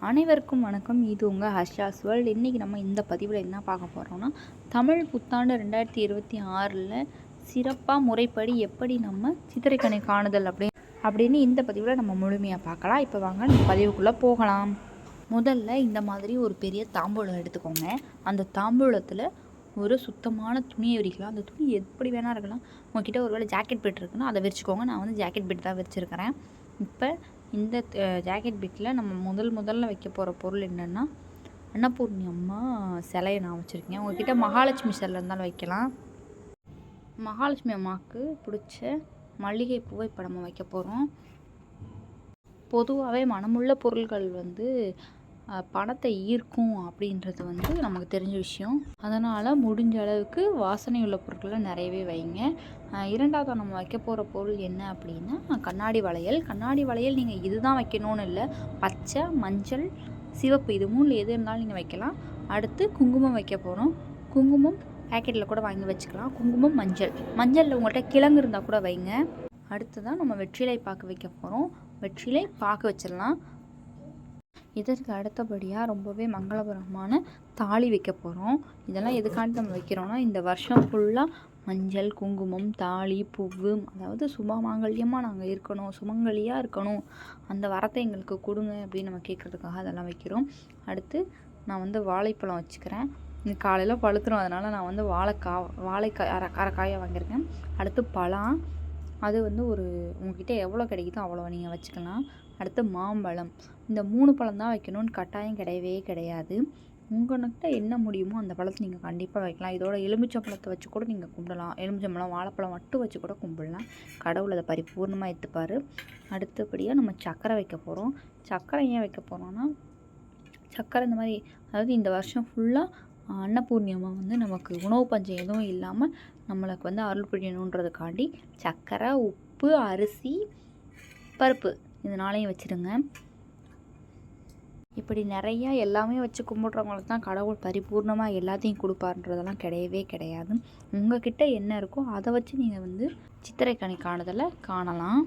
அனைவருக்கும் வணக்கம். இது உங்கள் ஹர்ஷாஸ் வேர்ல்ட். இன்றைக்கி நம்ம இந்த பதிவில் என்ன பார்க்க போகிறோம்னா, தமிழ் புத்தாண்டு 2026 சிறப்பாக முறைப்படி எப்படி நம்ம சித்திரைக்கனி காணுதல் அப்படின்னு இந்த பதிவில் நம்ம முழுமையாக பார்க்கலாம். இப்போ வாங்க நம்ம பதிவுக்குள்ளே போகலாம். முதல்ல இந்த மாதிரி ஒரு பெரிய தாம்பூலம் எடுத்துக்கோங்க. அந்த தாம்பூலத்தில் ஒரு சுத்தமான துணியை விரிக்கலாம். அந்த துணி எப்படி வேணா இருக்கலாம். உங்ககிட்ட ஒரு வேளை ஜாக்கெட் பெட் இருக்குன்னா அதை விரிச்சுக்கோங்க. நான் வந்து ஜாக்கெட் பெட் தான் விரிச்சிருக்கிறேன். இப்போ இந்த ஜாக்கெட் பெட்டில் நம்ம முதல்ல வைக்க போகிற பொருள் என்னென்னா, அன்னபூர்ணி அம்மா சிலையை நான் வச்சுருக்கேன். உங்கள்கிட்ட மகாலட்சுமி சிலை இருந்தாலும் வைக்கலாம். மகாலட்சுமி அம்மாவுக்கு பிடிச்ச மல்லிகை பூவை இப்போ நம்ம வைக்க போகிறோம். பொதுவாகவே மனமுள்ள பொருள்கள் வந்து பணத்தை ஈர்க்கும் அப்படின்றது வந்து நமக்கு தெரிஞ்ச விஷயம். அதனால் முடிஞ்ச அளவுக்கு வாசனை உள்ள பொருட்களை நிறையவே வைங்க. இரண்டாவது நம்ம வைக்க போகிற பொருள் என்ன அப்படின்னா, கண்ணாடி வளையல். கண்ணாடி வளையல் நீங்கள் இதுதான் வைக்கணும்னு இல்லை, பச்சை, மஞ்சள், சிவப்பு இது மூணில் எது இருந்தாலும் நீங்கள் வைக்கலாம். அடுத்து குங்குமம் வைக்க போகிறோம். குங்குமம் பேக்கெட்டில் கூட வாங்கி வச்சுக்கலாம். குங்குமம், மஞ்சளில் உங்கள்கிட்ட கிழங்கு இருந்தால் கூட வைங்க. அடுத்து தான் நம்ம வெற்றிலை பாக்கு வைக்க போகிறோம். வெற்றிலை பாக்கு வச்சிடலாம். இதற்கு அடுத்தபடியாக ரொம்பவே மங்களகரமான தாலி வைக்க போகிறோம். இதெல்லாம் எதுக்காண்டி நம்ம வைக்கிறோன்னா, இந்த வருஷம் ஃபுல்லாக மஞ்சள், குங்குமம், தாலி, பூவு, அதாவது சுபமாங்கல்யமாக நாங்கள் இருக்கணும், சுமங்கலியாக இருக்கணும், அந்த வரத்தை எங்களுக்கு கொடுங்க அப்படின்னு நம்ம கேட்குறதுக்காக அதெல்லாம் வைக்கிறோம். அடுத்து நான் வந்து வாழைப்பழம் வச்சுக்கிறேன். காலையில் பழுத்துரும், அதனால் நான் வந்து வாழைக்காய் அரைக்காயை வாங்கியிருக்கேன். அடுத்து பழம், அது வந்து உங்ககிட்ட எவ்வளோ கிடைக்குதோ அவ்வளோ நீங்கள் வச்சுக்கலாம். அடுத்து மாம்பழம். இந்த 3 பழம் தான் வைக்கணும்னு கட்டாயம் கிடையவே கிடையாது. உங்கள்கிட்ட என்ன முடியுமோ அந்த பழத்தை நீங்கள் கண்டிப்பாக வைக்கலாம். இதோட எலுமிச்சம்பழத்தை வச்சு கூட நீங்கள் கும்பிடலாம். எலுமிச்சம்பழம், வாழைப்பழம் மட்டும் வச்சு கூட கும்பிடலாம். கடவுள் அதை பரிபூர்ணமாக எடுத்துப்பார். அடுத்தபடியாக நம்ம சர்க்கரை வைக்க போகிறோம். சர்க்கரை ஏன் வைக்க போகிறோன்னா, சர்க்கரை இந்த மாதிரி, அதாவது இந்த வருஷம் ஃபுல்லாக அன்னபூர்ணியமாக வந்து நமக்கு உணவு பஞ்சம் எதுவும் இல்லாமல் நம்மளுக்கு வந்து அருள் புரியணுன்றதுக்காண்டி சர்க்கரை, உப்பு, அரிசி, பருப்பு இதனாலையும் வச்சுருங்க. இப்படி நிறையா எல்லாமே வச்சு கும்பிட்றவங்களுக்கு தான் கடவுள் பரிபூர்ணமாக எல்லாத்தையும் கொடுப்பாருன்றதெல்லாம் கிடையவே கிடையாது. உங்கள்கிட்ட என்ன இருக்கோ அதை வச்சு நீங்கள் வந்து சித்திரைக்கனி காணுதலை காணலாம்.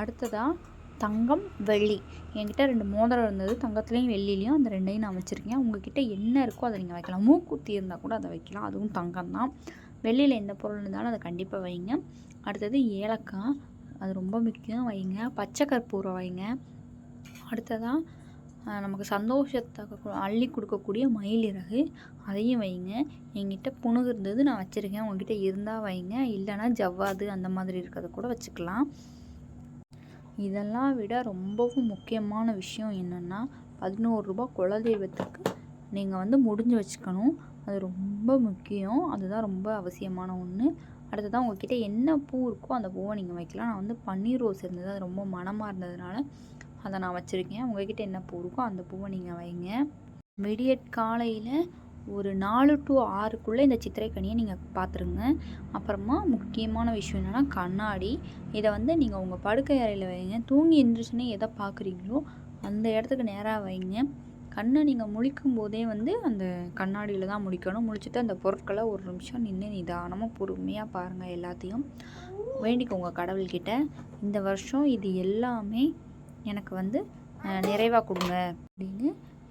அடுத்ததாக தங்கம், வெள்ளி. என்கிட்ட 2 மோதிரம் இருந்தது, தங்கத்துலேயும் வெள்ளிலையும். அந்த 2ஐயும் நான் வச்சுருக்கேன். உங்கள்கிட்ட என்ன இருக்கோ அதை நீங்கள் வைக்கலாம். மூக்குத்தி இருந்தால் கூட அதை வைக்கலாம், அதுவும் தங்கம் தான். வெள்ளியில் எந்த பொருள் இருந்தாலும் அதை கண்டிப்பாக வைங்க. அடுத்தது ஏலக்காய், அது ரொம்ப முக்கியம், வைங்க. பச்சை கற்பூரம் வைங்க. அடுத்ததாக நமக்கு சந்தோஷத்தை அள்ளி கொடுக்கக்கூடிய மயிலிறகு, அதையும் வைங்க. என்கிட்ட புணுகு இருந்தது, நான் வச்சுருக்கேன். உங்கள்கிட்ட இருந்தால் வைங்க, இல்லைனா ஜவ்வாது அந்த மாதிரி இருக்கிறத கூட வச்சுக்கலாம். இதெல்லாம் விட ரொம்பவும் முக்கியமான விஷயம் என்னென்னா, 11 ரூபா குலதெய்வத்துக்கு நீங்கள் வந்து முடிஞ்சு வச்சுக்கணும். அது ரொம்ப முக்கியம், அதுதான் ரொம்ப அவசியமான ஒன்று. அடுத்ததான் உங்கள்கிட்ட என்ன பூ இருக்கோ அந்த பூவை நீங்கள் வைக்கலாம். நான் வந்து பன்னீர் ரோஸ் இருந்தது, அது ரொம்ப மனமாக இருந்ததுனால அதை நான் வச்சுருக்கேன். உங்கள்கிட்ட என்ன பூ இருக்கோ அந்த பூவை நீங்கள் வைங்க. விடியற் காலையில் ஒரு 4 to 6க்குள்ளே இந்த சித்திரைக்கனியை நீங்கள் பார்த்துருங்க. அப்புறமா முக்கியமான விஷயம் என்னென்னா, கண்ணாடி. இதை வந்து நீங்கள் உங்கள் படுக்கை அறையில் வைங்க. தூங்கி எந்திரிச்சுன்னே எதை பார்க்குறீங்களோ அந்த இடத்துக்கு நேராக வைங்க. கண்ணை நீங்கள் முழிக்கும் போதே வந்து அந்த கண்ணாடியில் தான் முழிக்கணும். முழிச்சிட்டு அந்த பொருட்களை ஒரு நிமிஷம் நின்று நிதானமாக பொறுமையாக பாருங்கள். எல்லாத்தையும் வேண்டிக்கோங்க கடவுள்கிட்ட, இந்த வருஷம் இது எல்லாமே எனக்கு வந்து நிறைவாக கொடுங்க அப்படின்னு.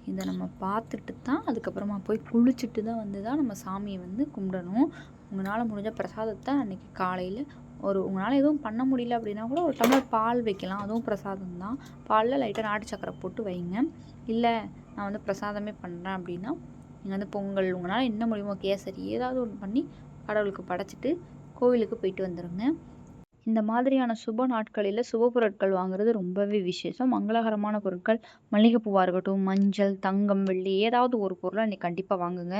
இதை நம்ம பார்த்துட்டு தான் அதுக்கப்புறமா போய் குளிச்சுட்டு தான் நம்ம சாமியை வந்து கும்பிடணும். உங்களால் முடிஞ்ச பிரசாதத்தை அன்றைக்கி காலையில் உங்களால் எதுவும் பண்ண முடியல அப்படின்னா கூட ஒரு டம்ளர் பால் வைக்கலாம், அதுவும் பிரசாதம் தான். பாலில் லைட்டாக நாட்டு சக்கரை போட்டு வைங்க. இல்லை நான் வந்து பிரசாதமே பண்ணுறேன் அப்படின்னா நீங்கள் வந்து பொங்கல், உங்களால் என்ன முடியுமோ கேசரி ஏதாவது ஒன்று பண்ணி கடவுளுக்கு படைச்சிட்டு கோவிலுக்கு போயிட்டு வந்துடுங்க. இந்த மாதிரியான சுப நாட்களில் சுப பொருட்கள் வாங்குறது ரொம்பவே விசேஷம். மங்களகரமான பொருட்கள், மல்லிகைப்பூவாக இருக்கட்டும், மஞ்சள், தங்கம், வெள்ளி, ஏதாவது ஒரு பொருளை நீங்கள் கண்டிப்பாக வாங்குங்க.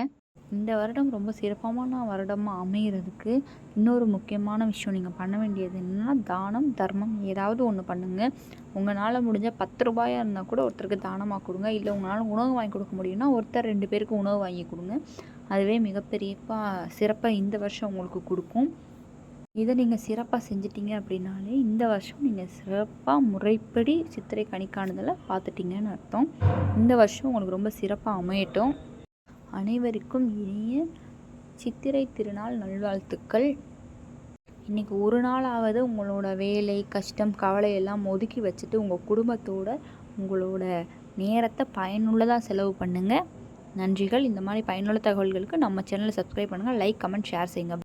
இந்த வருடம் ரொம்ப சிறப்பான வருடமாக அமைகிறதுக்கு இன்னொரு முக்கியமான விஷயம் நீங்கள் பண்ண வேண்டியது என்னென்னா, தானம், தர்மம் ஏதாவது ஒன்று பண்ணுங்கள். உங்களால் முடிஞ்ச 10 ரூபாயாக இருந்தால் கூட ஒருத்தருக்கு தானமாக கொடுங்க. இல்லை உங்களால் உணவு வாங்கி கொடுக்க முடியும்னா ஒருத்தர் 2 பேருக்கு உணவு வாங்கி கொடுங்க. அதுவே மிகப்பெரிய சிறப்பாக இந்த வருஷம் உங்களுக்கு கொடுக்கும். இதை நீங்கள் சிறப்பாக செஞ்சிட்டிங்க அப்படின்னாலே இந்த வருஷம் நீங்கள் சிறப்பாக முறைப்படி சித்திரை கனி காணுதலை பார்த்துட்டிங்கன்னு அர்த்தம். இந்த வருஷம் உங்களுக்கு ரொம்ப சிறப்பாக அமையட்டும். அனைவருக்கும் இனிய சித்திரை திருநாள் நல்வாழ்த்துக்கள். இன்றைக்கி ஒரு நாளாவது உங்களோட வேலை, கஷ்டம், கவலை எல்லாம் ஒதுக்கி வச்சுட்டு உங்கள் குடும்பத்தோட உங்களோட நேரத்தை பயனுள்ளதாக செலவு பண்ணுங்கள். நன்றிகள். இந்த மாதிரி பயனுள்ள தகவல்களுக்கு நம்ம சேனலை சப்ஸ்கிரைப் பண்ணுங்கள். லைக், கமெண்ட், ஷேர் செய்யுங்க.